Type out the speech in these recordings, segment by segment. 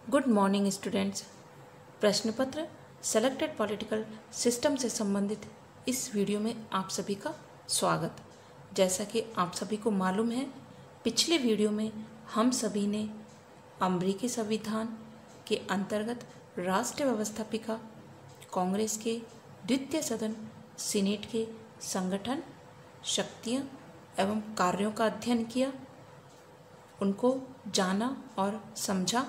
Good morning students. प्रश्न पत्र selected political system से संबंधित इस वीडियो में आप सभी का स्वागत। जैसा कि आप सभी को मालूम है, पिछले वीडियो में हम सभी ने अमेरिकी संविधान के अंतर्गत राष्ट्र व्यवस्थापिका कांग्रेस के द्वितीय सदन सीनेट के संगठन, शक्तियाँ एवं कार्यों का अध्ययन किया, उनको जाना और समझा।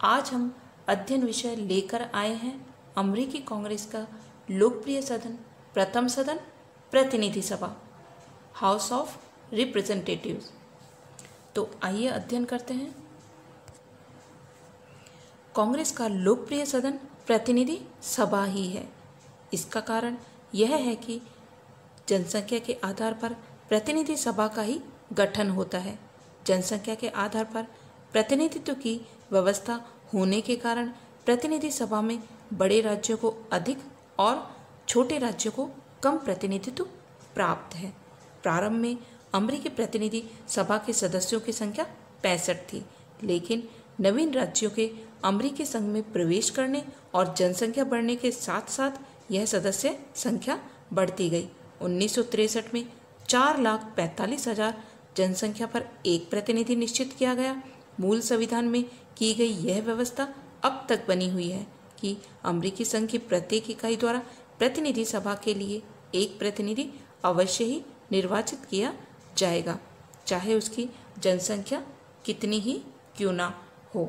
आज हम अध्ययन विषय लेकर आए हैं अमेरिकी कांग्रेस का लोकप्रिय सदन, प्रथम सदन, प्रतिनिधि सभा, हाउस ऑफ रिप्रेजेंटेटिव्स। तो आइए अध्ययन करते हैं। कांग्रेस का लोकप्रिय सदन प्रतिनिधि सभा ही है। इसका कारण यह है कि जनसंख्या के आधार पर प्रतिनिधि सभा का ही गठन होता है। जनसंख्या के आधार पर प्रतिनिधित्व की व्यवस्था होने के कारण प्रतिनिधि सभा में बड़े राज्यों को अधिक और छोटे राज्यों को कम प्रतिनिधित्व प्राप्त है। प्रारंभ में अमेरिकी प्रतिनिधि सभा के सदस्यों की संख्या 65 थी, लेकिन नवीन राज्यों के अमेरिकी संघ में प्रवेश करने और जनसंख्या बढ़ने के साथ साथ यह सदस्य संख्या बढ़ती गई। 1963 में 4,45,000 जनसंख्या पर एक प्रतिनिधि निश्चित किया गया। मूल संविधान में की गई यह व्यवस्था अब तक बनी हुई है कि अमेरिकी संघ की प्रत्येक इकाई द्वारा प्रतिनिधि सभा के लिए एक प्रतिनिधि अवश्य ही निर्वाचित किया जाएगा, चाहे उसकी जनसंख्या कितनी ही क्यों ना हो।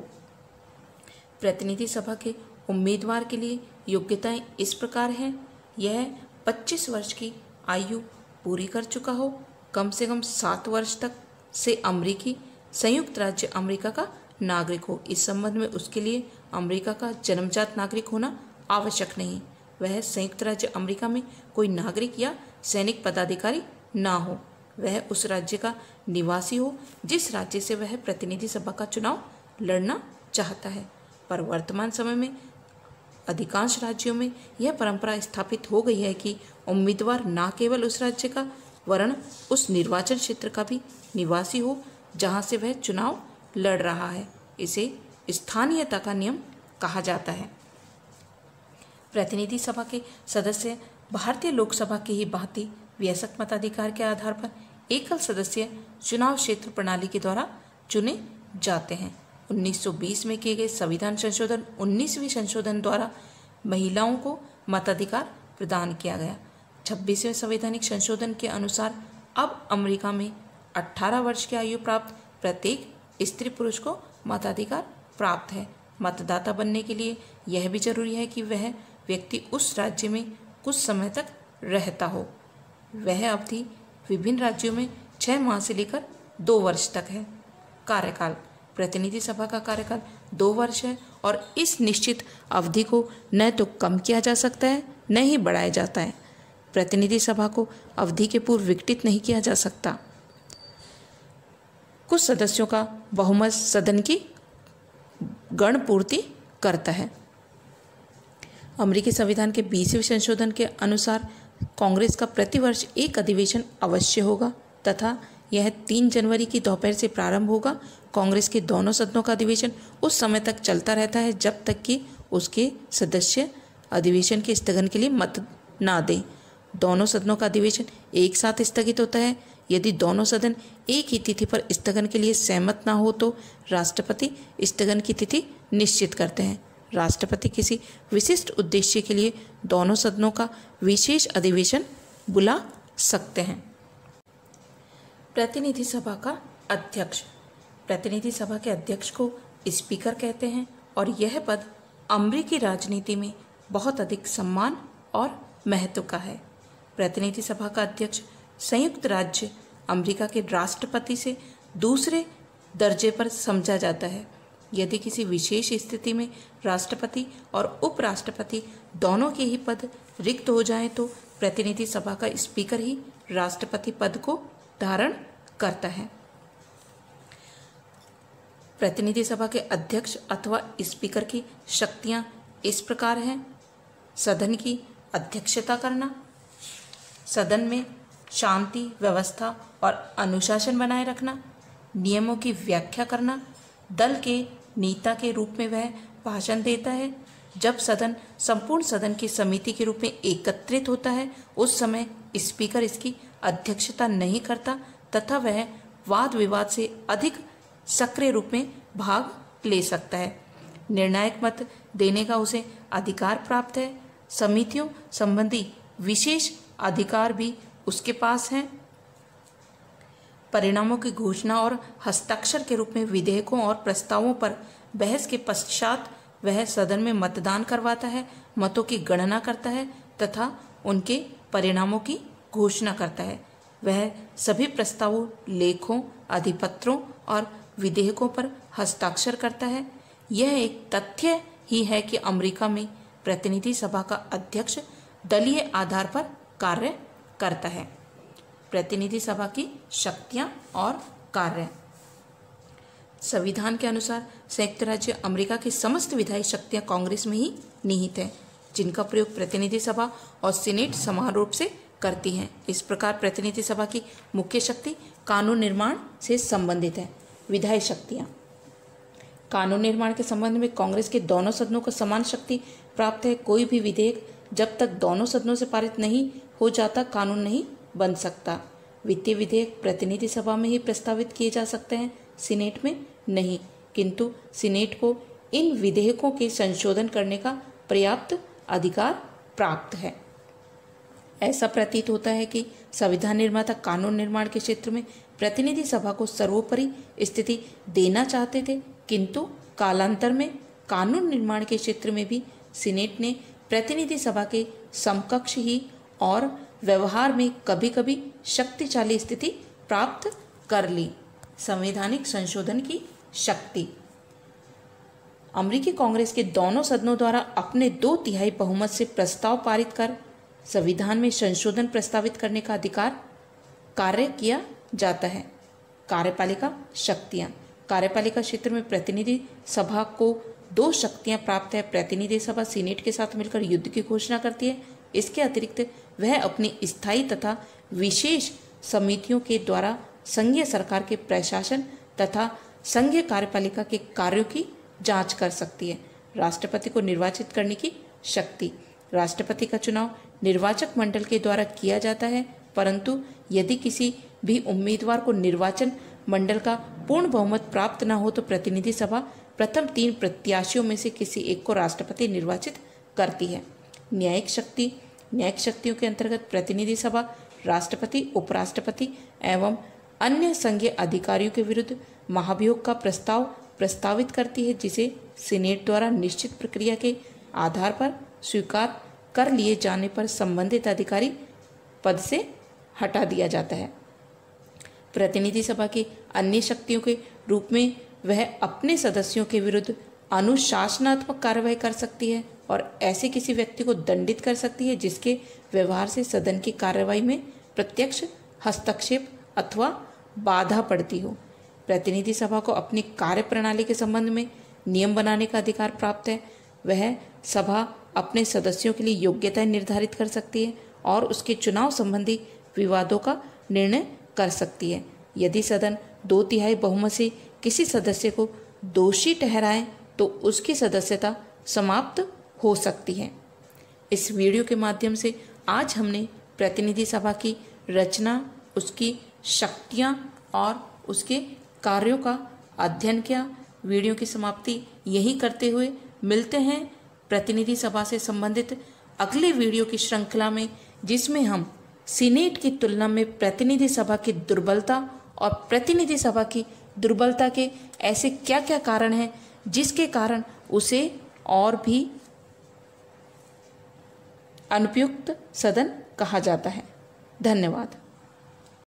प्रतिनिधि सभा के उम्मीदवार के लिए योग्यताएं इस प्रकार हैं। यह 25 वर्ष की आयु पूरी कर चुका हो, कम से कम 7 वर्ष तक से अमेरिकी संयुक्त राज्य अमेरिका का नागरिक हो। इस संबंध में उसके लिए अमेरिका का जन्मजात नागरिक होना आवश्यक नहीं। वह संयुक्त राज्य अमेरिका में कोई नागरिक या सैनिक पदाधिकारी ना हो। वह उस राज्य का निवासी हो जिस राज्य से वह प्रतिनिधि सभा का चुनाव लड़ना चाहता है। पर वर्तमान समय में अधिकांश राज्यों में यह परंपरा स्थापित हो गई है कि उम्मीदवार न केवल उस राज्य का वरन उस निर्वाचन क्षेत्र का भी निवासी हो जहां से वह चुनाव लड़ रहा है। इसे स्थानीयता का नियम कहा जाता है। प्रतिनिधि सभा के सदस्य भारतीय लोकसभा की ही भांति वयस्क मताधिकार के आधार पर एकल सदस्य चुनाव क्षेत्र प्रणाली के द्वारा चुने जाते हैं। 1920 में किए गए संविधान संशोधन 19वीं संशोधन द्वारा महिलाओं को मताधिकार प्रदान किया गया। 26वें संवैधानिक संशोधन के अनुसार अब अमेरिका में 18 वर्ष की आयु प्राप्त प्रत्येक स्त्री पुरुष को मताधिकार प्राप्त है। मतदाता बनने के लिए यह भी जरूरी है कि वह व्यक्ति उस राज्य में कुछ समय तक रहता हो। वह अवधि विभिन्न राज्यों में 6 माह से लेकर 2 वर्ष तक है। कार्यकाल प्रतिनिधि सभा का कार्यकाल 2 वर्ष है और इस निश्चित अवधि को न तो कम किया जा सकता है न ही बढ़ाया जाता है। प्रतिनिधि सभा को अवधि के पूर्व विघटित नहीं किया जा सकता। कुछ सदस्यों का बहुमत सदन की गणपूर्ति करता है। अमेरिकी संविधान के 20वें संशोधन के अनुसार कांग्रेस का प्रतिवर्ष एक अधिवेशन अवश्य होगा तथा यह 3 जनवरी की दोपहर से प्रारंभ होगा। कांग्रेस के दोनों सदनों का अधिवेशन उस समय तक चलता रहता है जब तक कि उसके सदस्य अधिवेशन के स्थगन के लिए मत ना दें। दोनों सदनों का अधिवेशन एक साथ स्थगित होता है। यदि दोनों सदन एक ही तिथि पर स्थगन के लिए सहमत ना हो तो राष्ट्रपति स्थगन की तिथि निश्चित करते हैं। राष्ट्रपति किसी विशिष्ट उद्देश्य के लिए दोनों सदनों का विशेष अधिवेशन बुला सकते हैं। प्रतिनिधि सभा का अध्यक्ष। प्रतिनिधि सभा के अध्यक्ष को स्पीकर कहते हैं और यह पद अमेरिकी राजनीति में बहुत अधिक सम्मान और महत्व का है। प्रतिनिधि सभा का अध्यक्ष संयुक्त राज्य अमेरिका के राष्ट्रपति से दूसरे दर्जे पर समझा जाता है। यदि किसी विशेष स्थिति में राष्ट्रपति और उपराष्ट्रपति दोनों के ही पद रिक्त हो जाएं तो प्रतिनिधि सभा का स्पीकर ही राष्ट्रपति पद को धारण करता है। प्रतिनिधि सभा के अध्यक्ष अथवा स्पीकर की शक्तियां इस प्रकार हैं। सदन की अध्यक्षता करना, सदन में शांति, व्यवस्था और अनुशासन बनाए रखना, नियमों की व्याख्या करना, दल के नेता के रूप में वह भाषण देता है। जब सदन संपूर्ण सदन की समिति के रूप में एकत्रित होता है, उस समय स्पीकर इसकी अध्यक्षता नहीं करता तथा वह वाद विवाद से अधिक सक्रिय रूप में भाग ले सकता है। निर्णायक मत देने का उसे अधिकार प्राप्त है। समितियों संबंधी विशेष अधिकार भी उसके पास हैं। परिणामों की घोषणा और हस्ताक्षर के रूप में विधेयकों और प्रस्तावों पर बहस के पश्चात वह सदन में मतदान करवाता है, मतों की गणना करता है तथा उनके परिणामों की घोषणा करता है। वह सभी प्रस्तावों, लेखों, अधिपत्रों और विधेयकों पर हस्ताक्षर करता है। यह एक तथ्य ही है कि अमेरिका में प्रतिनिधि सभा का अध्यक्ष दलीय आधार पर कार्य करता है। प्रतिनिधि सभा की शक्तियां और कार्य। संविधान के अनुसार संयुक्त राज्य अमेरिका की समस्त विधायी शक्तियां कांग्रेस में ही निहित है, जिनका प्रयोग प्रतिनिधि सभा और सीनेट समान रूप से करती हैं। इस प्रकार प्रतिनिधि सभा की मुख्य शक्ति कानून निर्माण से संबंधित है। विधायी शक्तियां। कानून निर्माण के संबंध में कांग्रेस के दोनों सदनों को समान शक्ति प्राप्त है। कोई भी विधेयक जब तक दोनों सदनों से पारित नहीं हो जाता कानून नहीं बन सकता। वित्तीय विधेयक प्रतिनिधि सभा में ही प्रस्तावित किए जा सकते हैं, सीनेट में नहीं, किंतु सीनेट को इन विधेयकों के संशोधन करने का पर्याप्त अधिकार प्राप्त है। ऐसा प्रतीत होता है कि संविधान निर्माता कानून निर्माण के क्षेत्र में प्रतिनिधि सभा को सर्वोपरि स्थिति देना चाहते थे, किंतु कालांतर में कानून निर्माण के क्षेत्र में भी सीनेट ने प्रतिनिधि सभा के समकक्ष ही और व्यवहार में कभी कभी शक्तिशाली स्थिति प्राप्त कर ली। संवैधानिक संशोधन की शक्ति। अमेरिकी कांग्रेस के दोनों सदनों द्वारा अपने 2/3 बहुमत से प्रस्ताव पारित कर संविधान में संशोधन प्रस्तावित करने का अधिकार कार्य किया जाता है। कार्यपालिका शक्तियां। कार्यपालिका क्षेत्र में प्रतिनिधि सभा को 2 शक्तियां प्राप्त है। प्रतिनिधि सभा सीनेट के साथ मिलकर युद्ध की घोषणा करती है। इसके अतिरिक्त वह अपनी स्थायी तथा विशेष समितियों के द्वारा संघीय सरकार के प्रशासन तथा संघीय कार्यपालिका के कार्यों की जांच कर सकती है। राष्ट्रपति को निर्वाचित करने की शक्ति। राष्ट्रपति का चुनाव निर्वाचक मंडल के द्वारा किया जाता है, परंतु यदि किसी भी उम्मीदवार को निर्वाचन मंडल का पूर्ण बहुमत प्राप्त न हो तो प्रतिनिधि सभा प्रथम 3 प्रत्याशियों में से किसी एक को राष्ट्रपति निर्वाचित करती है। न्यायिक शक्ति। न्यायिक शक्तियों के अंतर्गत प्रतिनिधि सभा राष्ट्रपति, उपराष्ट्रपति एवं अन्य संघीय अधिकारियों के विरुद्ध महाभियोग का प्रस्ताव प्रस्तावित करती है, जिसे सीनेट द्वारा निश्चित प्रक्रिया के आधार पर स्वीकार कर लिए जाने पर संबंधित अधिकारी पद से हटा दिया जाता है। प्रतिनिधि सभा की अन्य शक्तियों के रूप में वह अपने सदस्यों के विरुद्ध अनुशासनात्मक कार्रवाई कर सकती है और ऐसे किसी व्यक्ति को दंडित कर सकती है जिसके व्यवहार से सदन की कार्रवाई में प्रत्यक्ष हस्तक्षेप अथवा बाधा पड़ती हो। प्रतिनिधि सभा को अपनी कार्य प्रणाली के संबंध में नियम बनाने का अधिकार प्राप्त है। वह सभा अपने सदस्यों के लिए योग्यताएं निर्धारित कर सकती है और उसके चुनाव संबंधी विवादों का निर्णय कर सकती है। यदि सदन 2/3 बहुमत से किसी सदस्य को दोषी ठहराए तो उसकी सदस्यता समाप्त हो सकती है। इस वीडियो के माध्यम से आज हमने प्रतिनिधि सभा की रचना, उसकी शक्तियाँ और उसके कार्यों का अध्ययन किया। वीडियो की समाप्ति यही करते हुए मिलते हैं प्रतिनिधि सभा से संबंधित अगले वीडियो की श्रृंखला में, जिसमें हम सीनेट की तुलना में प्रतिनिधि सभा की दुर्बलता और प्रतिनिधि सभा की दुर्बलता के ऐसे क्या क्या कारण हैं जिसके कारण उसे और भी अनुपयुक्त सदन कहा जाता है। धन्यवाद।